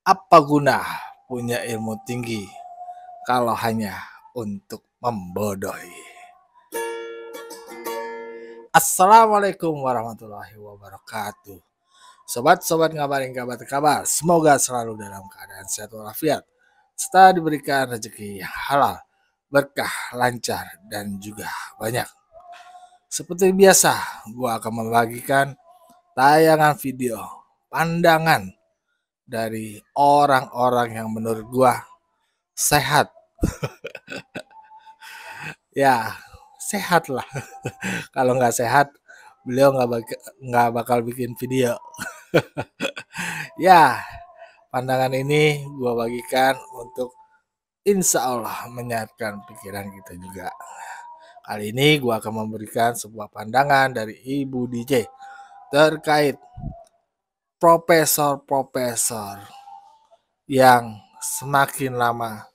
Apa guna punya ilmu tinggi kalau hanya untuk membodohi? Assalamualaikum warahmatullahi wabarakatuh. Sobat-sobat ngabarin kabar, semoga selalu dalam keadaan sehat walafiat, serta diberikan rezeki yang halal, berkah, lancar, dan juga banyak. Seperti biasa, gua akan membagikan tayangan video, pandangan dari orang-orang yang menurut gua sehat. Ya, sehat lah. Kalau nggak sehat, beliau nggak bakal bikin video. Ya, pandangan ini gua bagikan untuk insya Allah menyehatkan pikiran kita juga. Kali ini gua akan memberikan sebuah pandangan dari Ibu DJ terkait profesor-profesor yang semakin lama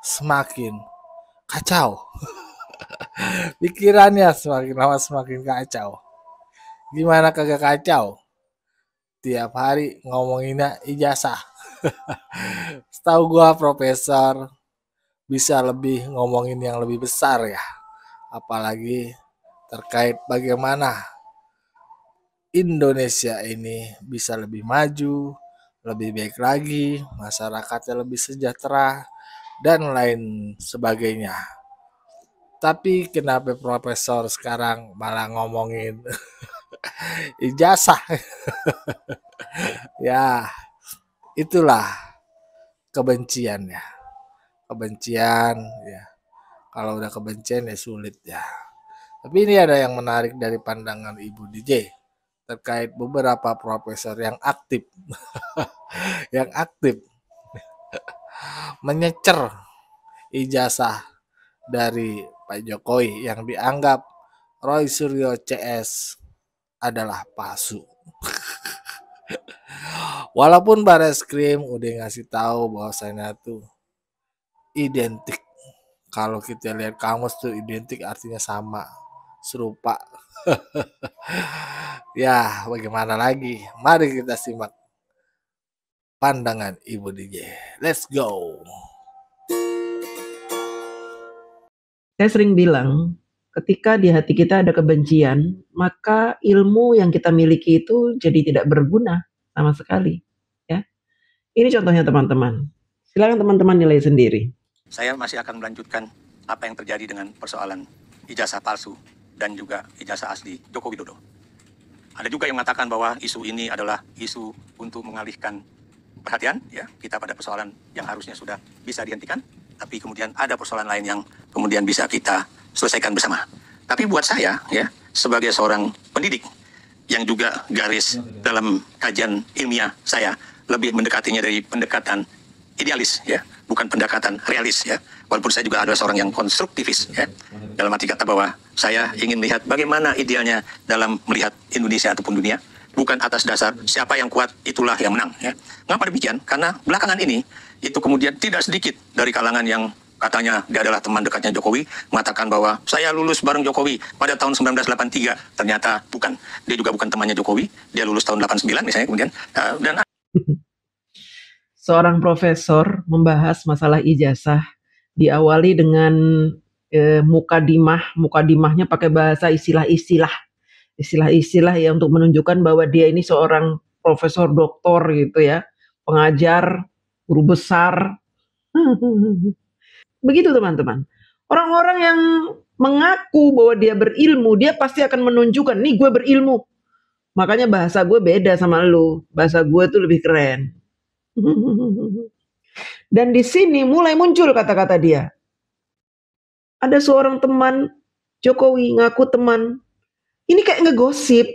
semakin kacau. Pikirannya semakin lama semakin kacau. Gimana kagak kacau? Tiap hari ngomonginnya ijazah. Setahu gua profesor bisa lebih ngomongin yang lebih besar ya. Apalagi terkait bagaimana Indonesia ini bisa lebih maju, lebih baik lagi, masyarakatnya lebih sejahtera, dan lain sebagainya. Tapi kenapa profesor sekarang malah ngomongin ijazah? Ya, itulah kebencian ya. Kebencian ya. Kalau udah kebencian ya sulit ya. Tapi ini ada yang menarik dari pandangan Ibu DJ terkait beberapa profesor yang aktif yang aktif menyecer ijazah dari Pak Jokowi yang dianggap Roy Suryo CS adalah palsu. Walaupun Bareskrim udah ngasih tahu bahwasanya tuh identik. Kalau kita lihat kamus tuh identik artinya sama, serupa. Ya, bagaimana lagi? Mari kita simak pandangan Ibu DJ. Let's go. Saya sering bilang, ketika di hati kita ada kebencian, maka ilmu yang kita miliki itu jadi tidak berguna sama sekali. Ya, ini contohnya teman-teman. Silakan teman-teman nilai sendiri. Saya masih akan melanjutkan apa yang terjadi dengan persoalan ijazah palsu dan juga ijazah asli Joko Widodo. Ada juga yang mengatakan bahwa isu ini adalah isu untuk mengalihkan perhatian ya kita pada persoalan yang harusnya sudah bisa dihentikan, tapi kemudian ada persoalan lain yang kemudian bisa kita selesaikan bersama. Tapi buat saya ya sebagai seorang pendidik yang juga garis dalam kajian ilmiah saya lebih mendekatinya dari pendekatan idealis ya, bukan pendekatan realis ya. Walaupun saya juga adalah seorang yang konstruktivis ya. Dalam arti kata bahwa saya ingin melihat bagaimana idealnya dalam melihat Indonesia ataupun dunia, bukan atas dasar siapa yang kuat itulah yang menang ya. Mengapa demikian? Karena belakangan ini itu kemudian tidak sedikit dari kalangan yang katanya dia adalah teman dekatnya Jokowi mengatakan bahwa saya lulus bareng Jokowi pada tahun 1983. Ternyata bukan. Dia juga bukan temannya Jokowi. Dia lulus tahun 89 misalnya kemudian dan seorang profesor membahas masalah ijazah diawali dengan mukadimahnya pakai bahasa istilah-istilah ya untuk menunjukkan bahwa dia ini seorang profesor doktor gitu ya, pengajar, guru besar. Begitu teman-teman. Orang-orang yang mengaku bahwa dia berilmu, dia pasti akan menunjukkan, nih gue berilmu. Makanya bahasa gue beda sama lu. Bahasa gue tuh lebih keren. Dan di sini mulai muncul kata-kata dia. Ada seorang teman Jokowi ngaku teman. Ini kayak ngegosip.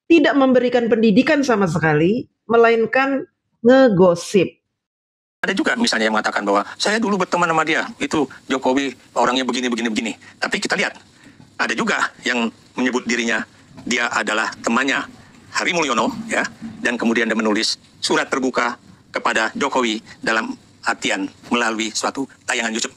Tidak memberikan pendidikan sama sekali, melainkan ngegosip. Ada juga misalnya yang mengatakan bahwa saya dulu berteman sama dia, itu Jokowi orangnya begini. Tapi kita lihat, ada juga yang menyebut dirinya, dia adalah temannya Hari Mulyono, ya, dan kemudian dia menulis surat terbuka kepada Jokowi dalam artian melalui suatu tayangan YouTube.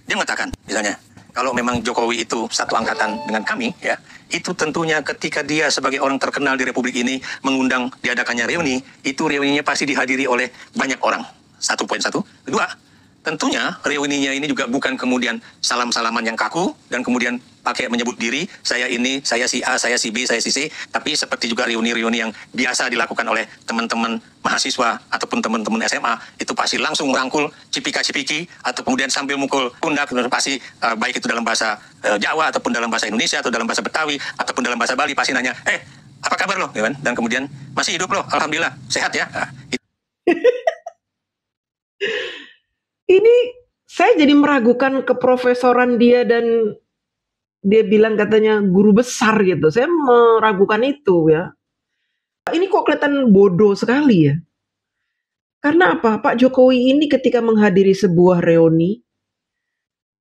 Dia mengatakan, misalnya, kalau memang Jokowi itu satu angkatan dengan kami, ya, itu tentunya ketika dia sebagai orang terkenal di Republik ini mengundang diadakannya reuni, itu reuninya pasti dihadiri oleh banyak orang. 1.1. Kedua, tentunya reuninya ini juga bukan kemudian salam-salaman yang kaku dan kemudian pakai menyebut diri, saya ini, saya si A, saya si B, saya si C, tapi seperti juga reuni-reuni yang biasa dilakukan oleh teman-teman mahasiswa ataupun teman-teman SMA, itu pasti langsung merangkul cipika-cipiki atau kemudian sambil mukul pundak, pasti baik itu dalam bahasa Jawa ataupun dalam bahasa Indonesia atau dalam bahasa Betawi ataupun dalam bahasa Bali, pasti nanya, apa kabar lo? Dan kemudian, masih hidup lo, alhamdulillah, sehat ya. Ini saya jadi meragukan keprofesoran dia, dan dia bilang katanya guru besar gitu. Saya meragukan itu ya. Ini kok kelihatan bodoh sekali ya. Karena apa? Pak Jokowi ini ketika menghadiri sebuah reuni,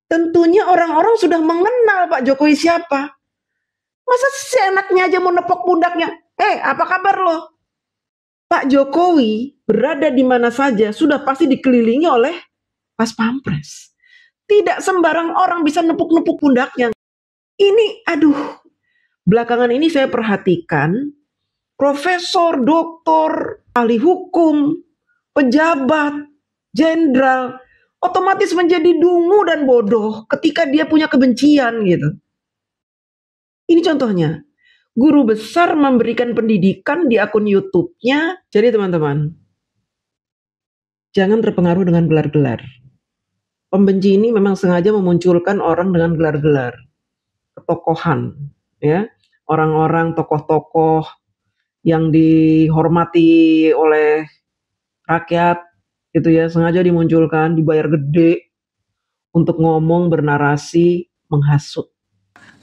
tentunya orang-orang sudah mengenal Pak Jokowi siapa. Masa seenaknya aja mau nepok pundaknya? Apa kabar lo? Pak Jokowi berada di mana saja sudah pasti dikelilingi oleh pas pampres. Tidak sembarang orang bisa nepuk-nepuk pundaknya. Ini, belakangan ini saya perhatikan profesor, doktor, ahli hukum, pejabat, jenderal otomatis menjadi dungu dan bodoh ketika dia punya kebencian gitu. Ini contohnya, guru besar memberikan pendidikan di akun YouTube-nya. Jadi teman-teman, jangan terpengaruh dengan gelar-gelar. Pembenci ini memang sengaja memunculkan orang dengan gelar-gelar ketokohan, ya, orang-orang tokoh-tokoh yang dihormati oleh rakyat, gitu ya, sengaja dimunculkan, dibayar gede untuk ngomong, bernarasi, menghasut.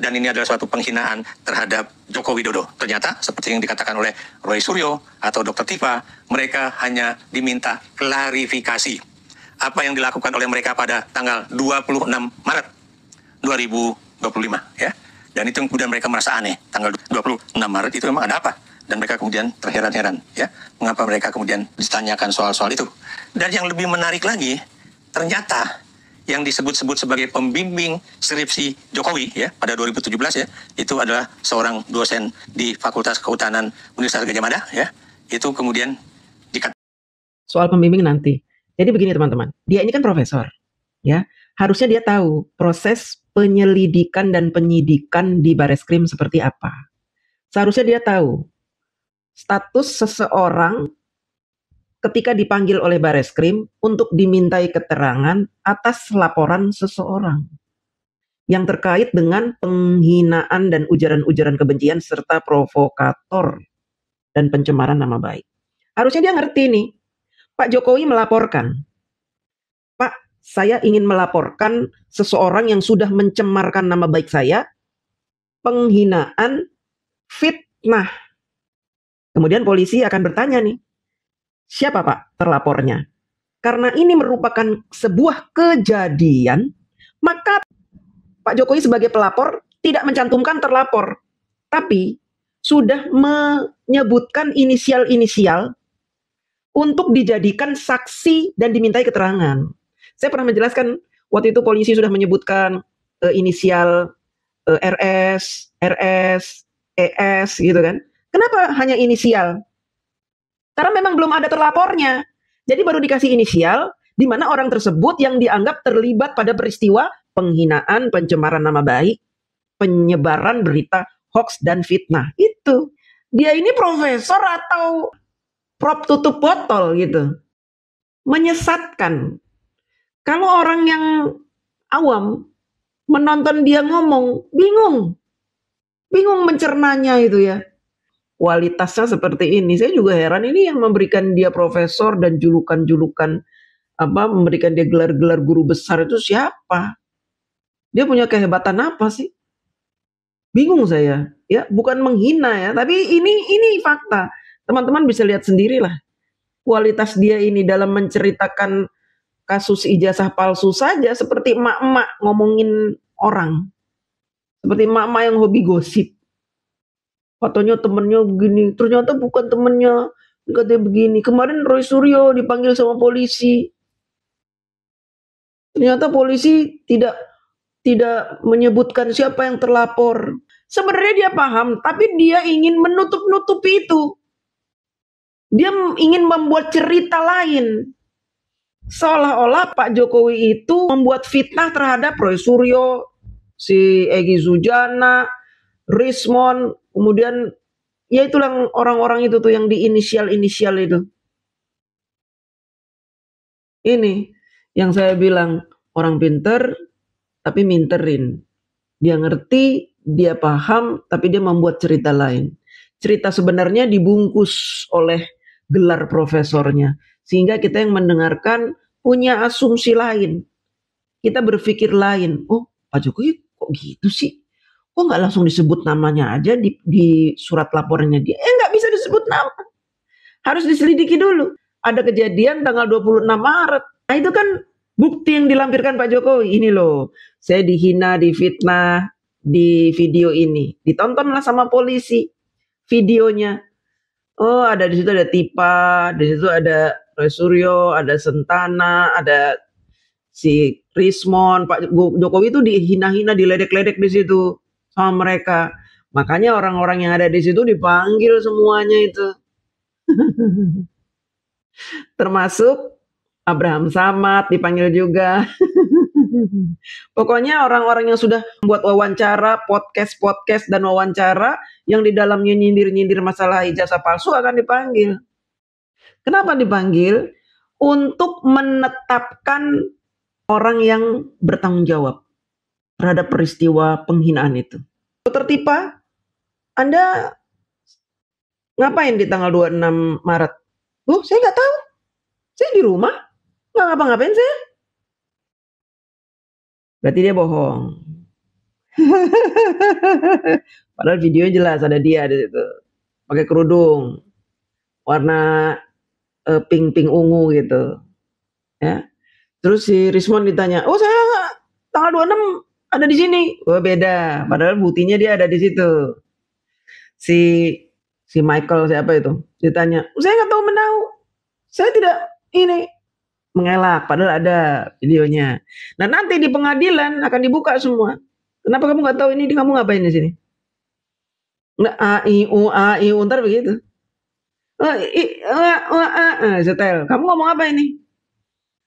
Dan ini adalah suatu penghinaan terhadap Joko Widodo. Ternyata seperti yang dikatakan oleh Roy Suryo atau Dr. Tifa, mereka hanya diminta klarifikasi apa yang dilakukan oleh mereka pada tanggal 26 Maret 2025, ya. Dan itu kemudian mereka merasa aneh, tanggal 26 Maret itu memang ada apa? Dan mereka kemudian terheran-heran, ya, mengapa mereka kemudian ditanyakan soal-soal itu. Dan yang lebih menarik lagi, ternyata yang disebut-sebut sebagai pembimbing skripsi Jokowi, ya, pada 2017, ya, itu adalah seorang dosen di Fakultas Kehutanan Universitas Gadjah Mada, ya. Itu kemudian dikatakan soal pembimbing nanti. Jadi begini teman-teman, dia ini kan profesor, ya. Harusnya dia tahu proses penyelidikan dan penyidikan di Bareskrim seperti apa. Seharusnya dia tahu status seseorang ketika dipanggil oleh Bareskrim untuk dimintai keterangan atas laporan seseorang yang terkait dengan penghinaan dan ujaran-ujaran kebencian serta provokator dan pencemaran nama baik. Harusnya dia ngerti nih. Pak Jokowi melaporkan, Pak, saya ingin melaporkan seseorang yang sudah mencemarkan nama baik saya, penghinaan, fitnah. Kemudian polisi akan bertanya nih, siapa Pak terlapornya? Karena ini merupakan sebuah kejadian, maka Pak Jokowi sebagai pelapor tidak mencantumkan terlapor, tapi sudah menyebutkan inisial-inisial untuk dijadikan saksi dan dimintai keterangan. Saya pernah menjelaskan waktu itu polisi sudah menyebutkan inisial RS, ES gitu kan. Kenapa hanya inisial? Karena memang belum ada terlapornya. Jadi baru dikasih inisial di mana orang tersebut yang dianggap terlibat pada peristiwa penghinaan, pencemaran nama baik, penyebaran berita hoax dan fitnah. Itu. Dia ini profesor atau prop tutup botol gitu. Menyesatkan. Kalau orang yang awam menonton dia ngomong, bingung mencernanya itu ya. Kualitasnya seperti ini. Saya juga heran, ini yang memberikan dia profesor dan julukan-julukan memberikan dia gelar-gelar guru besar itu siapa? Dia punya kehebatan apa sih? Bingung saya. Ya, bukan menghina ya, tapi ini fakta. Teman-teman bisa lihat sendirilah kualitas dia ini dalam menceritakan kasus ijazah palsu saja seperti emak-emak ngomongin orang. Seperti emak-emak yang hobi gosip. Katanya temennya begini, ternyata bukan temennya, katanya begini. Kemarin Roy Suryo dipanggil sama polisi. Ternyata polisi tidak tidak menyebutkan siapa yang terlapor. Sebenarnya dia paham, tapi dia ingin menutup-nutupi itu. Dia ingin membuat cerita lain. Seolah-olah Pak Jokowi itu membuat fitnah terhadap Roy Suryo, si Egy Sujana, Rismon, kemudian ya itulah orang-orang itu tuh yang di inisial-inisial itu. Ini yang saya bilang, orang pinter tapi minterin. Dia ngerti, dia paham, tapi dia membuat cerita lain. Cerita sebenarnya dibungkus oleh gelar profesornya. Sehingga kita yang mendengarkan punya asumsi lain. Kita berpikir lain. Oh, Pak Jokowi kok gitu sih? Kok nggak langsung disebut namanya aja di surat laporannya dia? Nggak bisa disebut nama. Harus diselidiki dulu. Ada kejadian tanggal 26 Maret. Nah itu kan bukti yang dilampirkan Pak Jokowi. Ini loh, saya dihina, difitnah di video ini. Ditontonlah sama polisi videonya. Oh, ada di situ ada Tipa, di situ ada Roy Suryo, ada Sentana, ada si Rismon. Pak Jokowi itu dihina-hina, diledek-ledek di situ sama mereka. Makanya orang-orang yang ada di situ dipanggil semuanya itu. Termasuk Abraham Samad dipanggil juga. Pokoknya orang-orang yang sudah membuat wawancara, podcast dan wawancara yang di dalamnya nyindir-nyindir masalah ijazah palsu akan dipanggil. Kenapa dipanggil? Untuk menetapkan orang yang bertanggung jawab terhadap peristiwa penghinaan itu. Dr. Tipa, Anda ngapain di tanggal 26 Maret? Oh, saya nggak tahu. Saya di rumah. Nggak ngapa-ngapain saya. Berarti dia bohong. Padahal videonya jelas ada dia di situ. Pakai kerudung. Warna pink ungu gitu. Ya. Terus si Rismon ditanya, "Oh, saya tanggal 26 ada di sini." Oh, beda. Padahal buktinya dia ada di situ. Si Michael siapa itu? Ditanya, "Saya nggak tahu menahu. Saya tidak ini." Mengelak, padahal ada videonya. Nah nanti di pengadilan akan dibuka semua. Kenapa kamu nggak tahu ini? Kamu ngapain di sini? Nah, a i u ntar begitu. Setel. Kamu ngomong apa ini?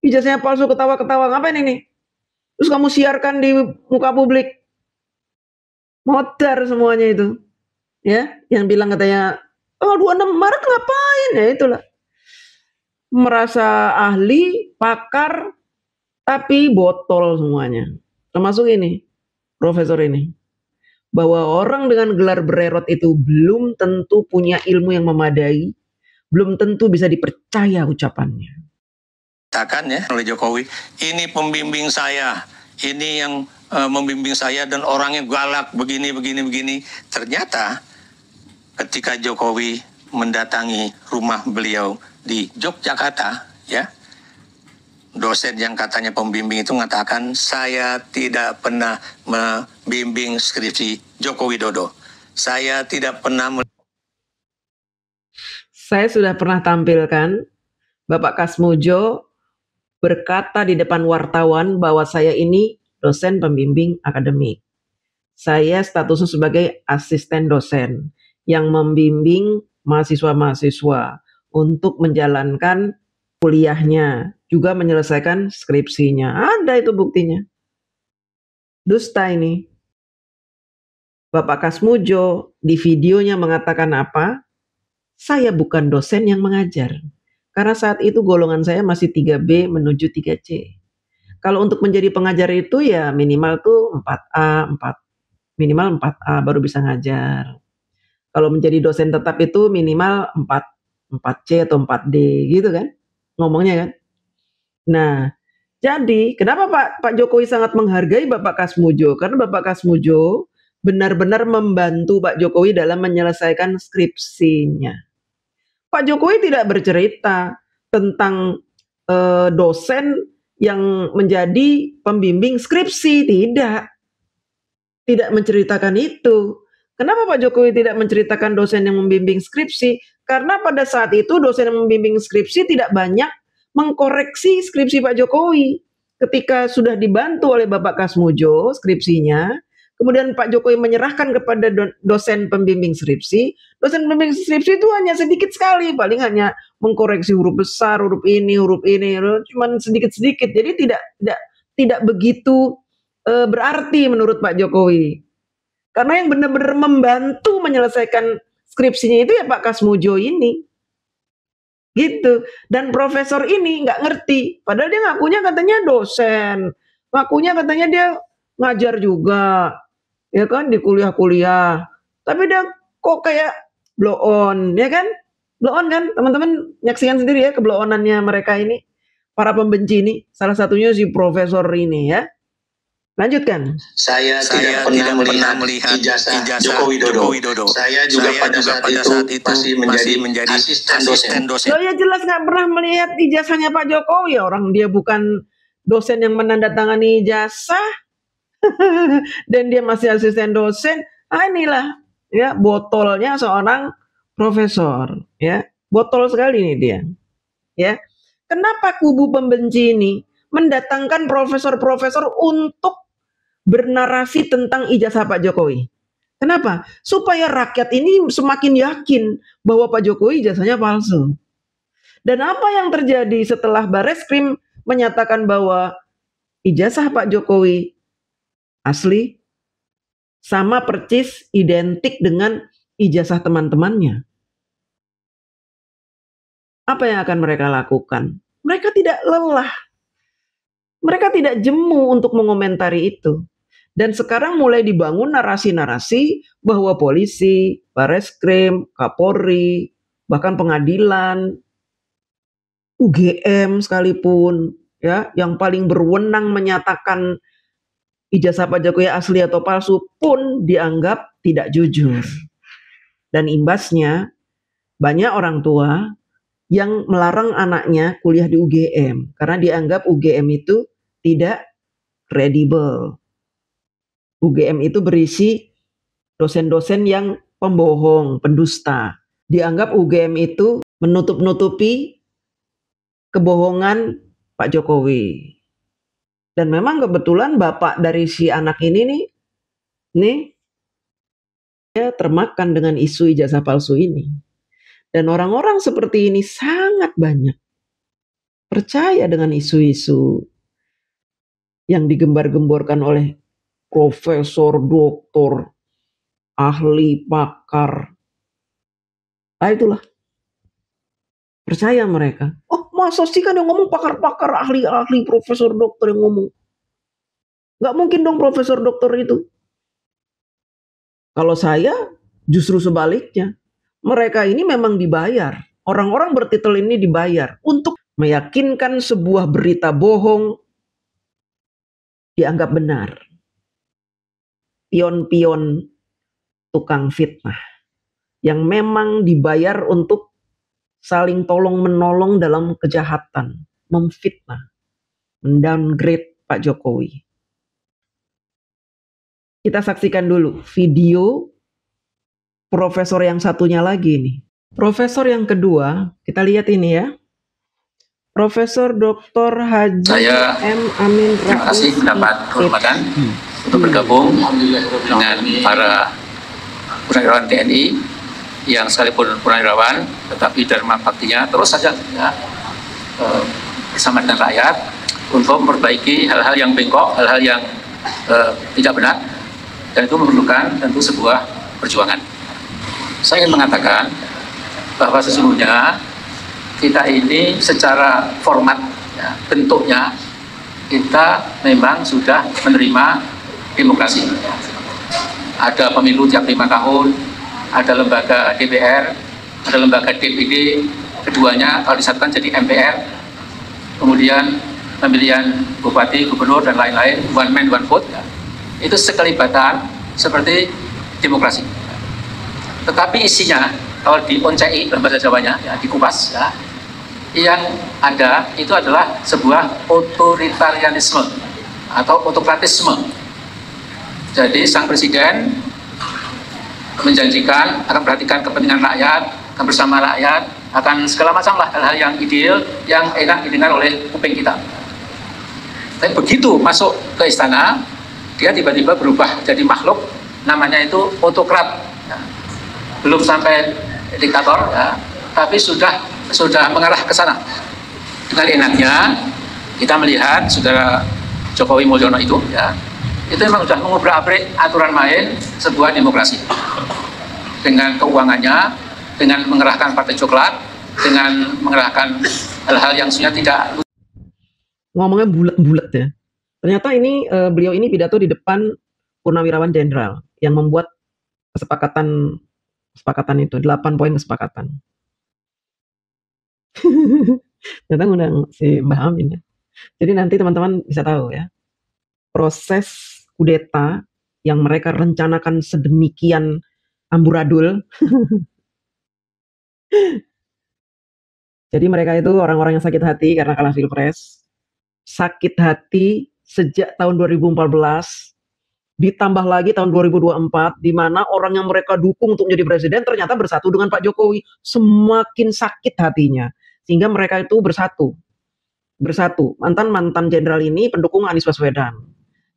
Ijazahnya palsu, ketawa-ketawa. Ngapain ini? Terus kamu siarkan di muka publik. Modar semuanya itu. Ya, yang bilang katanya, oh 26 Maret ngapain? Ya itulah. Merasa ahli, pakar, tapi botol semuanya. Termasuk ini, profesor ini. Bahwa orang dengan gelar bererot itu belum tentu punya ilmu yang memadai, belum tentu bisa dipercaya ucapannya. Katakan ya oleh Jokowi, ini pembimbing saya, ini yang membimbing saya dan orangnya galak begini. Ternyata ketika Jokowi mendatangi rumah beliau di Yogyakarta, ya, dosen yang katanya pembimbing itu mengatakan, saya tidak pernah membimbing skripsi Joko Widodo. Saya tidak pernah. Saya sudah pernah tampilkan Bapak Kasmujo berkata di depan wartawan bahwa saya ini dosen pembimbing akademik. Saya statusnya sebagai asisten dosen yang membimbing mahasiswa-mahasiswa untuk menjalankan kuliahnya, juga menyelesaikan skripsinya. Ada itu buktinya. Dusta ini. Bapak Kasmujo di videonya mengatakan apa? Saya bukan dosen yang mengajar. Karena saat itu golongan saya masih 3B menuju 3C. Kalau untuk menjadi pengajar itu ya minimal tuh 4A, minimal 4A baru bisa ngajar. Kalau menjadi dosen tetap itu minimal 4C atau 4D gitu kan, ngomongnya kan. Nah, jadi kenapa Pak Jokowi sangat menghargai Bapak Kasmujo? Karena Bapak Kasmujo benar-benar membantu Pak Jokowi dalam menyelesaikan skripsinya. Pak Jokowi tidak bercerita tentang dosen yang menjadi pembimbing skripsi, tidak menceritakan itu. Kenapa Pak Jokowi tidak menceritakan dosen yang membimbing skripsi? Karena pada saat itu dosen yang membimbing skripsi tidak banyak mengkoreksi skripsi Pak Jokowi. ketika sudah dibantu oleh Bapak Kasmujo skripsinya, kemudian Pak Jokowi menyerahkan kepada dosen pembimbing skripsi. Dosen pembimbing skripsi itu hanya sedikit sekali, paling hanya mengkoreksi huruf besar, huruf ini, cuman sedikit-sedikit. Jadi tidak begitu berarti menurut Pak Jokowi. Karena yang benar-benar membantu menyelesaikan skripsinya itu ya Pak Kasmujo ini. Gitu. Dan profesor ini nggak ngerti. Padahal dia ngakunya katanya dosen. Ngakunya katanya dia ngajar juga. Ya kan, di kuliah-kuliah. Tapi dia kok kayak blow on, ya kan? Blow on kan, teman-teman nyaksikan sendiri ya keblow onannya mereka ini. Para pembenci ini. Salah satunya si profesor ini ya. Lanjutkan. Saya tidak pernah melihat ijazah Joko Widodo. Saya juga pada saat itu masih menjadi asisten dosen. Oh ya jelas nggak pernah melihat ijazahnya Pak Jokowi. Orang dia bukan dosen yang menandatangani ijazah. Dan dia masih asisten dosen. Inilah ya botolnya seorang profesor. Ya, botol sekali nih dia. Ya, kenapa kubu pembenci ini mendatangkan profesor-profesor untuk bernarasi tentang ijazah Pak Jokowi? Kenapa? Supaya rakyat ini semakin yakin bahwa Pak Jokowi ijazahnya palsu. Dan apa yang terjadi setelah Bareskrim menyatakan bahwa ijazah Pak Jokowi asli, sama percis identik dengan ijazah teman-temannya? Apa yang akan mereka lakukan? Mereka tidak lelah. Mereka tidak jemu untuk mengomentari itu. Dan sekarang mulai dibangun narasi-narasi bahwa polisi, Bareskrim, Kapolri, bahkan pengadilan, UGM sekalipun, ya, yang paling berwenang menyatakan ijazah Pak Jokowi asli atau palsu pun dianggap tidak jujur. Dan imbasnya banyak orang tua yang melarang anaknya kuliah di UGM karena dianggap UGM itu tidak kredibel. UGM itu berisi dosen-dosen yang pembohong, pendusta. Dianggap UGM itu menutup-nutupi kebohongan Pak Jokowi. Dan memang kebetulan bapak dari si anak ini nih dia termakan dengan isu ijazah palsu ini. Dan orang-orang seperti ini sangat banyak percaya dengan isu-isu yang digembar-gemborkan oleh profesor, doktor, ahli, pakar. Nah itulah. Percaya mereka. Oh masa sih kan yang ngomong pakar-pakar, ahli-ahli, profesor, dokter yang ngomong. Gak mungkin dong profesor, dokter itu. Kalau saya justru sebaliknya. Mereka ini memang dibayar. Orang-orang bertitel ini dibayar untuk meyakinkan sebuah berita bohong dianggap benar. Pion-pion tukang fitnah yang memang dibayar untuk saling tolong-menolong dalam kejahatan, memfitnah, mendowngrade Pak Jokowi. Kita saksikan dulu video profesor yang satunya lagi nih. Profesor yang kedua, kita lihat ini ya. Profesor Dr. Haji M. Amin Rais. Terima kasih mendapat kehormatan untuk bergabung dengan para purnawirawan TNI yang sekalipun purnawirawan tetapi dharma baktinya terus saja ya, bersama dengan rakyat untuk memperbaiki hal-hal yang bengkok, hal-hal yang tidak benar, dan itu memerlukan tentu sebuah perjuangan. Saya ingin mengatakan bahwa sesungguhnya kita ini secara format ya, bentuknya kita memang sudah menerima demokrasi. Ada pemilu tiap 5 tahun, ada lembaga DPR, ada lembaga DPD, keduanya kalau disatukan jadi MPR, kemudian pemilihan bupati, gubernur, dan lain-lain, one man, one vote, ya. Itu sekelibatan seperti demokrasi. Tetapi isinya, kalau di-oncei dalam bahasa Jawanya, ya, dikupas, ya, yang ada itu adalah sebuah otoritarianisme atau autokratisme. Jadi sang presiden menjanjikan akan perhatikan kepentingan rakyat, akan bersama rakyat, akan segala macam lah hal-hal yang ideal, yang enak didengar oleh kuping kita. Tapi begitu masuk ke istana, dia tiba-tiba berubah jadi makhluk, namanya itu autokrat. Ya. Belum sampai diktator, ya, tapi sudah mengarah ke sana. Dengan enaknya kita melihat saudara Jokowi Mulyono itu, ya, itu memang sudah mengubrak-abrik aturan main sebuah demokrasi dengan keuangannya, dengan mengerahkan partai coklat, dengan mengerahkan hal-hal yang sebenarnya tidak. Ngomongnya bulat-bulat ya. Ternyata ini beliau ini pidato di depan Purnawirawan Jenderal yang membuat kesepakatan itu 8 poin kesepakatan. Ternyata ngundang si Mbah Amin ya. Jadi nanti teman-teman bisa tahu ya, proses kudeta yang mereka rencanakan sedemikian amburadul. Jadi mereka itu orang-orang yang sakit hati karena kalah Pilpres. Sakit hati sejak tahun 2014, ditambah lagi tahun 2024, di mana orang yang mereka dukung untuk menjadi presiden ternyata bersatu dengan Pak Jokowi. Semakin sakit hatinya, sehingga mereka itu bersatu. Mantan jenderal ini pendukung Anies Baswedan.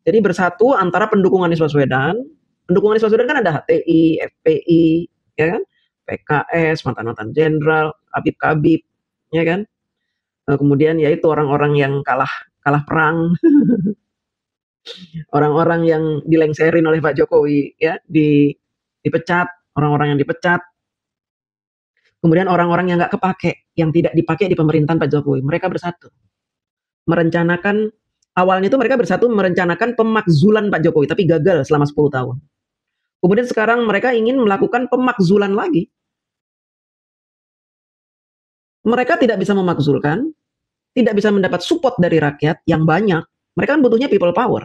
Jadi bersatu antara pendukung Anies Baswedan. Pendukung Anies Baswedan kan ada HTI, FPI, ya kan? PKS, mantan jenderal, Habib, ya kan? Kemudian yaitu orang-orang yang kalah perang, orang-orang yang dilengserin oleh Pak Jokowi, ya, dipecat, orang-orang yang dipecat. Kemudian orang-orang yang nggak kepake, yang tidak dipakai di pemerintahan Pak Jokowi, mereka bersatu. Merencanakan, awalnya itu mereka bersatu merencanakan pemakzulan Pak Jokowi, tapi gagal selama 10 tahun. Kemudian sekarang mereka ingin melakukan pemakzulan lagi. Mereka tidak bisa memakzulkan, tidak bisa mendapat support dari rakyat yang banyak. Mereka kan butuhnya people power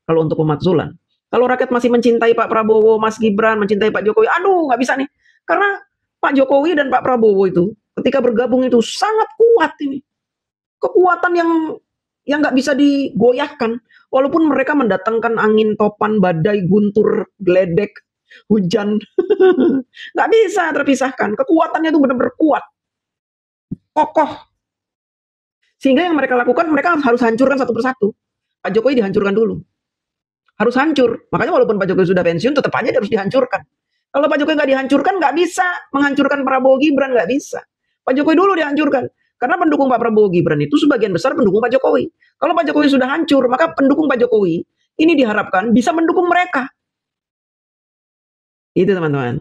kalau untuk pemakzulan. Kalau rakyat masih mencintai Pak Prabowo, Mas Gibran, mencintai Pak Jokowi, aduh nggak bisa nih. Karena Pak Jokowi dan Pak Prabowo itu ketika bergabung itu sangat kuat ini. Kekuatan yang nggak bisa digoyahkan. Walaupun mereka mendatangkan angin topan, badai, guntur, geledek, hujan. Nggak bisa terpisahkan. Kekuatannya itu benar-benar kuat. Kokoh. Sehingga yang mereka lakukan, mereka harus hancurkan satu persatu. Pak Jokowi dihancurkan dulu. Harus hancur. Makanya walaupun Pak Jokowi sudah pensiun, tetap aja harus dihancurkan. Kalau Pak Jokowi nggak dihancurkan, nggak bisa menghancurkan Prabowo Gibran, nggak bisa. Pak Jokowi dulu dihancurkan. Karena pendukung Pak Prabowo Gibran itu sebagian besar pendukung Pak Jokowi. Kalau Pak Jokowi sudah hancur, maka pendukung Pak Jokowi ini diharapkan bisa mendukung mereka. Itu teman-teman.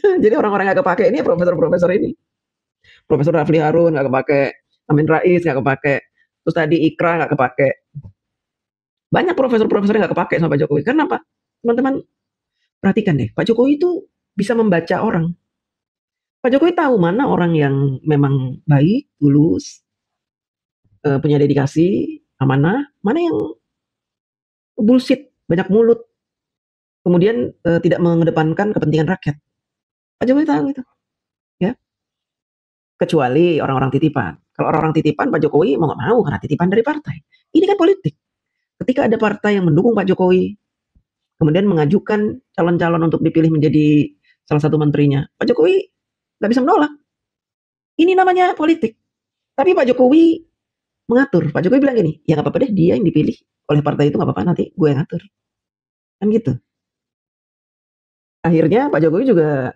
Jadi orang-orang nggak kepake ini profesor-profesor ini. Profesor Rafli Harun nggak kepake, Amin Rais nggak kepake, terus tadi Ikra nggak kepake. Banyak profesor-profesor yang nggak kepake sama Pak Jokowi. Karena apa? Teman-teman perhatikan deh, Pak Jokowi itu bisa membaca orang. Pak Jokowi tahu mana orang yang memang baik, tulus, punya dedikasi, amanah, mana yang bullshit, banyak mulut, kemudian tidak mengedepankan kepentingan rakyat. Pak Jokowi tahu itu, ya. Kecuali orang-orang titipan. Kalau orang-orang titipan, Pak Jokowi mau nggak mau karena titipan dari partai. Ini kan politik. Ketika ada partai yang mendukung Pak Jokowi, kemudian mengajukan calon-calon untuk dipilih menjadi salah satu menterinya, Pak Jokowi nggak bisa menolak. Ini namanya politik. Tapi Pak Jokowi mengatur. Pak Jokowi bilang gini, ya nggak apa-apa deh, dia yang dipilih oleh partai itu nggak apa-apa, nanti gue yang ngatur. Kan gitu. Akhirnya Pak Jokowi juga,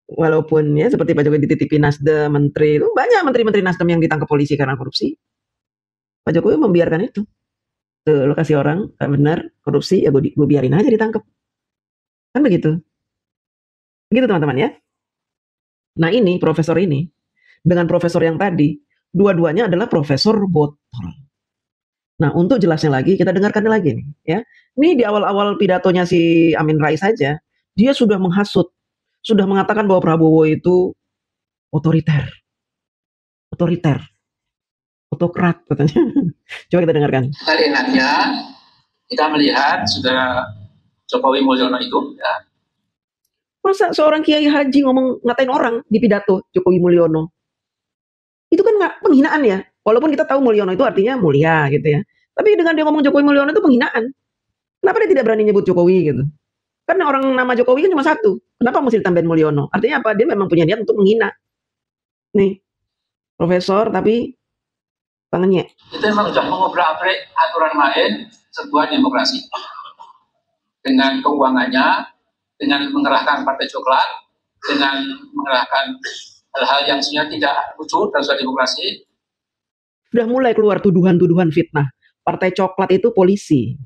walaupun ya seperti Pak Jokowi dititipi Nasdem, menteri, itu banyak menteri-menteri Nasdem yang ditangkap polisi karena korupsi. Pak Jokowi membiarkan itu. Tuh, lo kasih orang, gak benar, korupsi, ya gue biarin aja ditangkap. Kan begitu. Begitu teman-teman ya. Nah ini, profesor ini, dengan profesor yang tadi, dua-duanya adalah profesor botol. Nah untuk jelasnya lagi, kita dengarkan lagi nih. Ya. Ini di awal-awal pidatonya si Amin Rais saja, dia sudah menghasut, sudah mengatakan bahwa Prabowo itu otoriter, autokrat katanya. Coba kita dengarkan. Kali enaknya kita melihat saudara Jokowi Mulyono itu, ya. Masa seorang kiai haji ngomong ngatain orang di pidato Jokowi Mulyono? Itu kan nggak penghinaan ya. Walaupun kita tahu Mulyono itu artinya mulia gitu ya. Tapi dengan dia ngomong Jokowi Mulyono itu penghinaan. Kenapa dia tidak berani nyebut Jokowi gitu? Karena orang nama Jokowi kan cuma satu. Kenapa mesti ditambahin Mulyono? Artinya apa? Dia memang punya niat untuk menghina. Nih, profesor tapi tangannya. Itu memang sudah mengobrak-abrik aturan main sebuah demokrasi. Dengan keuangannya, dengan mengerahkan partai coklat, dengan mengerahkan hal-hal yang sebenarnya tidak lucu dalam sebuah demokrasi. Sudah mulai keluar tuduhan-tuduhan fitnah. Partai coklat itu polisi.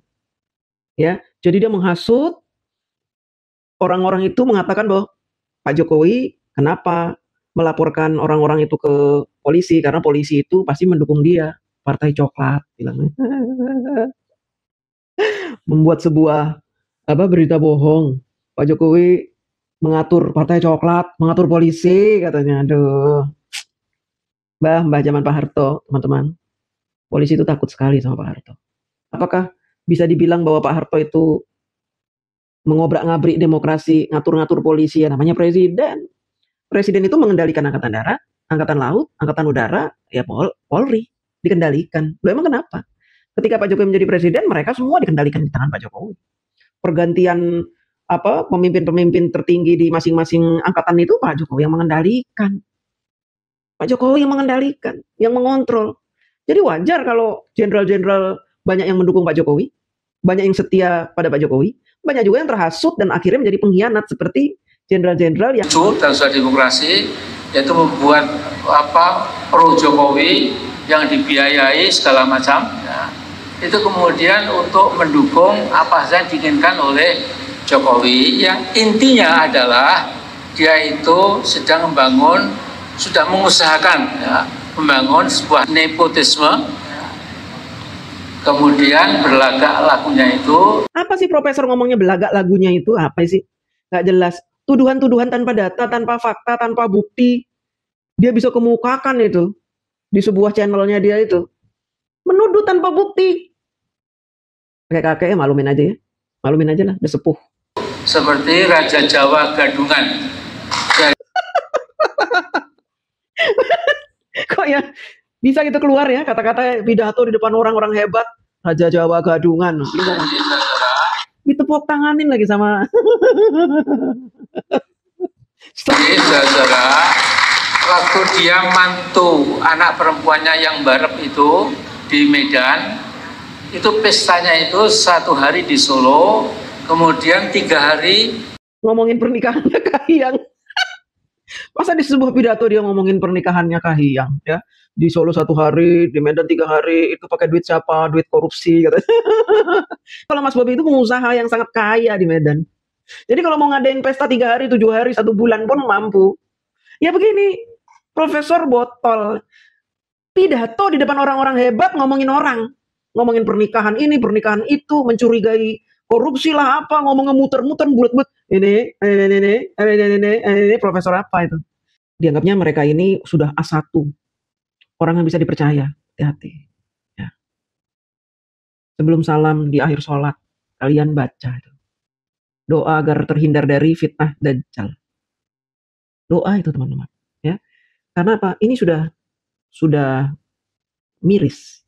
Ya, jadi dia menghasut orang-orang itu, mengatakan bahwa Pak Jokowi kenapa melaporkan orang-orang itu ke polisi, karena polisi itu pasti mendukung dia, partai coklat bilangnya. Membuat sebuah berita bohong. Pak Jokowi mengatur partai coklat, mengatur polisi katanya. Aduh. Mbah zaman Pak Harto, teman-teman. Polisi itu takut sekali sama Pak Harto. Apakah bisa dibilang bahwa Pak Harto itu mengobrak-ngabrik demokrasi, ngatur-ngatur polisi? Ya namanya presiden. Presiden itu mengendalikan angkatan darat, angkatan laut, angkatan udara, ya Polri dikendalikan. Loh emang kenapa? Ketika Pak Jokowi menjadi presiden, mereka semua dikendalikan di tangan Pak Jokowi. Pergantian pemimpin-pemimpin tertinggi di masing-masing angkatan itu Pak Jokowi yang mengendalikan. Pak Jokowi yang mengendalikan, yang mengontrol. Jadi wajar kalau jenderal-jenderal banyak yang mendukung Pak Jokowi, banyak yang setia pada Pak Jokowi, banyak juga yang terhasut dan akhirnya menjadi pengkhianat seperti jenderal-jenderal yang dalam sebuah demokrasi, yaitu membuat pro Jokowi yang dibiayai segala macam, ya, itu kemudian untuk mendukung apa saja diinginkan oleh Jokowi, yang intinya adalah dia itu sedang membangun, sudah mengusahakan ya, membangun sebuah nepotisme, ya. Kemudian berlagak lagunya itu. Apa sih profesor ngomongnya belagak lagunya itu? Apa sih? Gak jelas. Tuduhan-tuduhan tanpa data, tanpa fakta, tanpa bukti. Dia bisa kemukakan itu di sebuah channelnya dia itu. Menuduh tanpa bukti. Kakek-kakek malumin aja ya. Malumin aja lah, udah sepuh. Seperti Raja Jawa Gadungan. Kok ya bisa gitu keluar ya kata-kata pidato di depan orang-orang hebat. Raja Jawa Gadungan. Ditepuk tanganin lagi sama. Saudara, waktu dia mantu anak perempuannya yang barep itu di Medan, itu pestanya itu 1 hari di Solo, kemudian 3 hari ngomongin pernikahannya Kahiyang. Masa di sebuah pidato dia ngomongin pernikahannya Kahiyang ya? Di Solo 1 hari, di Medan 3 hari, itu pakai duit siapa? Duit korupsi katanya. Kalau Mas Bobi itu pengusaha yang sangat kaya di Medan. Jadi kalau mau ngadain pesta 3 hari, 7 hari, 1 bulan pun mampu. Ya begini, profesor botol. Pidato di depan orang-orang hebat ngomongin orang. Ngomongin pernikahan ini, pernikahan itu, mencurigai korupsi lah apa, ngomongnya muter-muter, bulat-bulat. Ini profesor apa itu? Dianggapnya mereka ini sudah A1. Orang yang bisa dipercaya. Hati-hati. Ya. Sebelum salam di akhir sholat, kalian baca itu. Doa agar terhindar dari fitnah Dajjal. Doa itu teman-teman. Ya. Karena apa? Ini sudah miris.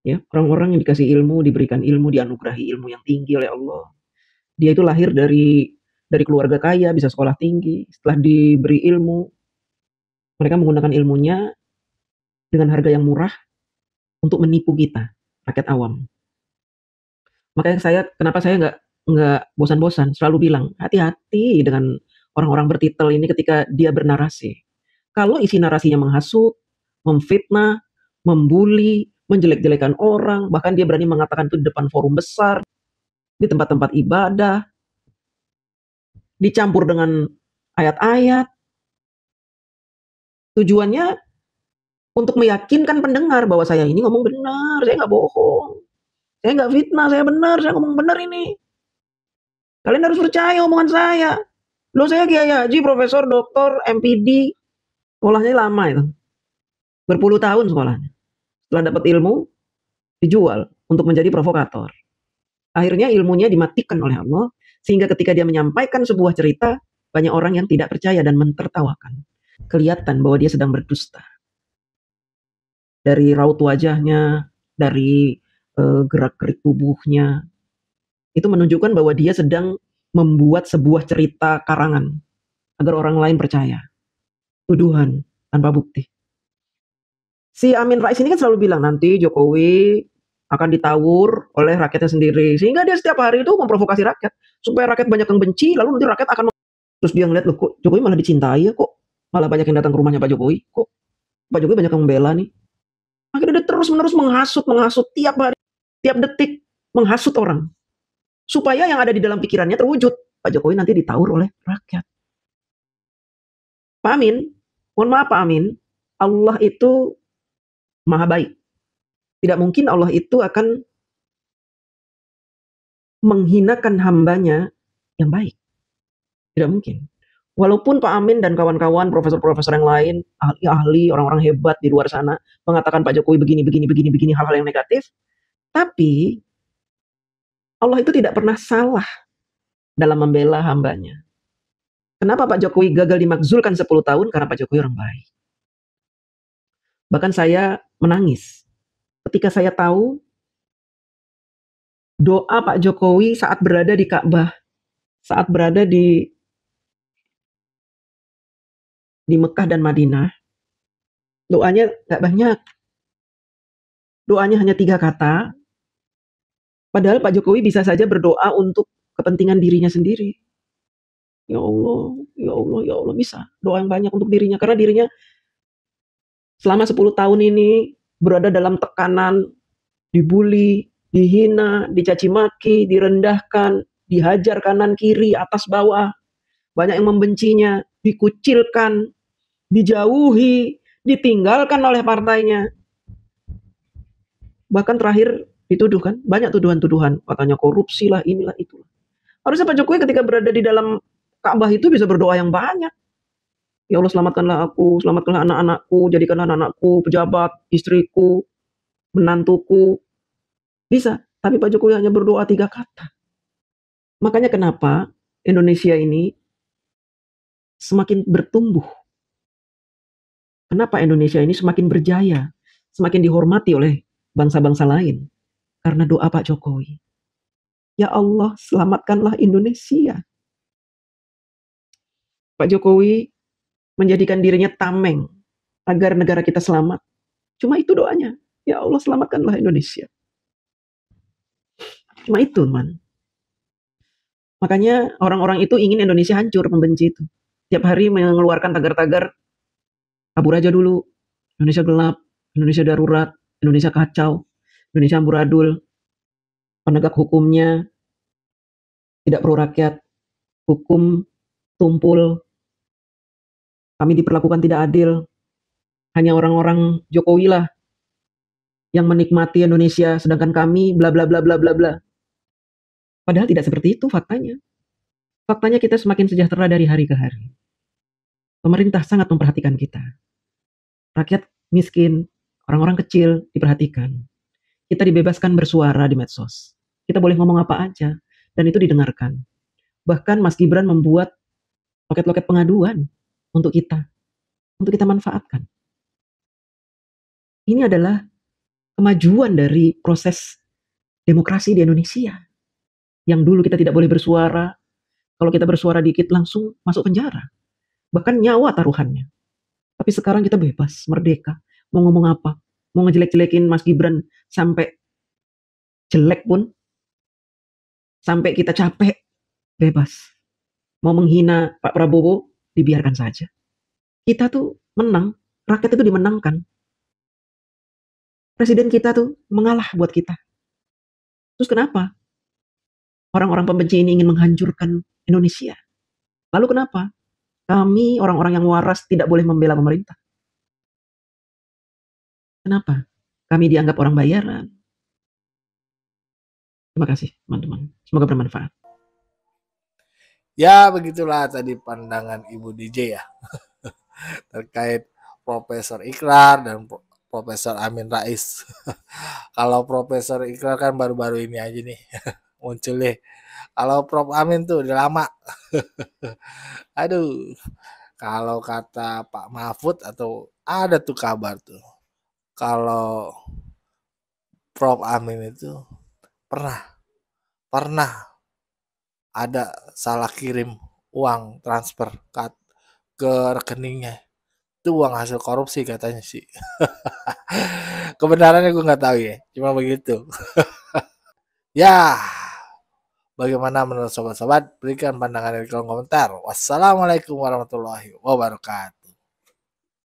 Ya, orang-orang yang dikasih ilmu, diberikan ilmu, dianugerahi ilmu yang tinggi oleh Allah. Dia itu lahir dari keluarga kaya, bisa sekolah tinggi. Setelah diberi ilmu, mereka menggunakan ilmunya dengan harga yang murah untuk menipu kita, rakyat awam. Makanya kenapa saya nggak bosan-bosan selalu bilang hati-hati dengan orang-orang bertitel ini ketika dia bernarasi. Kalau isi narasinya menghasut, memfitnah, membuli, menjelek-jelekan orang, bahkan dia berani mengatakan itu di depan forum besar, di tempat-tempat ibadah, dicampur dengan ayat-ayat, tujuannya untuk meyakinkan pendengar bahwa saya ini ngomong benar, saya nggak bohong, saya nggak fitnah, saya benar, saya ngomong benar ini. Kalian harus percaya omongan saya. Loh saya Kiai Haji, Profesor, Doktor, MPD, sekolahnya lama itu, berpuluh tahun sekolahnya. Setelah dapat ilmu, dijual untuk menjadi provokator. Akhirnya ilmunya dimatikan oleh Allah, sehingga ketika dia menyampaikan sebuah cerita, banyak orang yang tidak percaya dan mentertawakan. Kelihatan bahwa dia sedang berdusta. Dari raut wajahnya, dari gerak-gerik tubuhnya, itu menunjukkan bahwa dia sedang membuat sebuah cerita karangan agar orang lain percaya. Tuduhan tanpa bukti. Si Amin Rais ini kan selalu bilang nanti Jokowi akan ditawur oleh rakyatnya sendiri. Sehingga dia setiap hari itu memprovokasi rakyat. Supaya rakyat banyak yang benci, lalu nanti rakyat akan terus dia ngeliat, loh kok Jokowi malah dicintai ya, kok malah banyak yang datang ke rumahnya Pak Jokowi, kok Pak Jokowi banyak yang membela nih. Akhirnya dia terus-menerus menghasut tiap hari, tiap detik menghasut orang. Supaya yang ada di dalam pikirannya terwujud. Pak Jokowi nanti ditawur oleh rakyat. Pak Amin, mohon maaf Pak Amin, Allah itu maha baik. Tidak mungkin Allah itu akan menghinakan hambanya yang baik. Tidak mungkin. Walaupun Pak Amin dan kawan-kawan, profesor-profesor yang lain, ahli-ahli, orang-orang hebat di luar sana, mengatakan Pak Jokowi begini, hal-hal yang negatif, tapi Allah itu tidak pernah salah dalam membela hambanya. Kenapa Pak Jokowi gagal dimakzulkan 10 tahun? Karena Pak Jokowi orang baik. Bahkan saya menangis ketika saya tahu doa Pak Jokowi saat berada di Ka'bah, saat berada di Mekah dan Madinah, doanya nggak banyak. Doanya hanya 3 kata. Padahal Pak Jokowi bisa saja berdoa untuk kepentingan dirinya sendiri. Ya Allah, ya Allah, ya Allah, bisa. Doa yang banyak untuk dirinya. Karena dirinya selama 10 tahun ini berada dalam tekanan, dibully, dihina, dicaci maki, direndahkan, dihajar kanan kiri, atas bawah. Banyak yang membencinya, dikucilkan, dijauhi, ditinggalkan oleh partainya. Bahkan terakhir dituduh kan, banyak tuduhan-tuduhan, katanya korupsi lah, inilah itulah. Harusnya Pak Jokowi ketika berada di dalam Ka'bah itu bisa berdoa yang banyak. Ya Allah, selamatkanlah aku, selamatkanlah anak-anakku, jadikanlah anak-anakku pejabat, istriku, menantuku. Bisa, tapi Pak Jokowi hanya berdoa 3 kata. Makanya kenapa Indonesia ini semakin bertumbuh. Kenapa Indonesia ini semakin berjaya, semakin dihormati oleh bangsa-bangsa lain? Karena doa Pak Jokowi. Ya Allah, selamatkanlah Indonesia. Pak Jokowi menjadikan dirinya tameng agar negara kita selamat. Cuma itu doanya. Ya Allah, selamatkanlah Indonesia. Cuma itu, teman. Makanya orang-orang itu ingin Indonesia hancur, membenci itu. Tiap hari mengeluarkan tagar-tagar, kabur aja dulu, Indonesia gelap, Indonesia darurat, Indonesia kacau, Indonesia amburadul, penegak hukumnya tidak pro rakyat, hukum tumpul, kami diperlakukan tidak adil, hanya orang-orang Jokowi lah yang menikmati Indonesia, sedangkan kami bla bla bla bla bla bla. Padahal tidak seperti itu faktanya. Faktanya kita semakin sejahtera dari hari ke hari. Pemerintah sangat memperhatikan kita. Rakyat miskin, orang-orang kecil diperhatikan. Kita dibebaskan bersuara di medsos. Kita boleh ngomong apa aja, dan itu didengarkan. Bahkan Mas Gibran membuat loket-loket pengaduan untuk kita manfaatkan. Ini adalah kemajuan dari proses demokrasi di Indonesia. Yang dulu kita tidak boleh bersuara, kalau kita bersuara dikit langsung masuk penjara. Bahkan nyawa taruhannya. Tapi sekarang kita bebas, merdeka. Mau ngomong apa? Mau ngejelek-jelekin Mas Gibran sampai jelek pun, sampai kita capek, bebas. Mau menghina Pak Prabowo, dibiarkan saja. Kita tuh menang, rakyat itu dimenangkan. Presiden kita tuh mengalah buat kita. Terus kenapa? Orang-orang pembenci ini ingin menghancurkan Indonesia. Lalu kenapa? Kami orang-orang yang waras tidak boleh membela pemerintah. Kenapa? Kami dianggap orang bayaran. Terima kasih teman-teman. Semoga bermanfaat. Ya, begitulah tadi pandangan Ibu DJ ya. Terkait Profesor Ikrar dan Profesor Amin Rais. Kalau Profesor Ikrar kan baru-baru ini aja nih muncul deh. Kalau Prof Amin tuh udah lama. Aduh, kalau kata Pak Mahfud atau ada tuh kabar tuh. Kalau Prof Amin itu pernah ada salah kirim uang transfer ke rekeningnya. Itu uang hasil korupsi katanya sih. Kebenarannya gue nggak tahu ya, cuma begitu. Ya, bagaimana menurut sobat-sobat? Berikan pandangan di kolom komentar. Wassalamualaikum warahmatullahi wabarakatuh.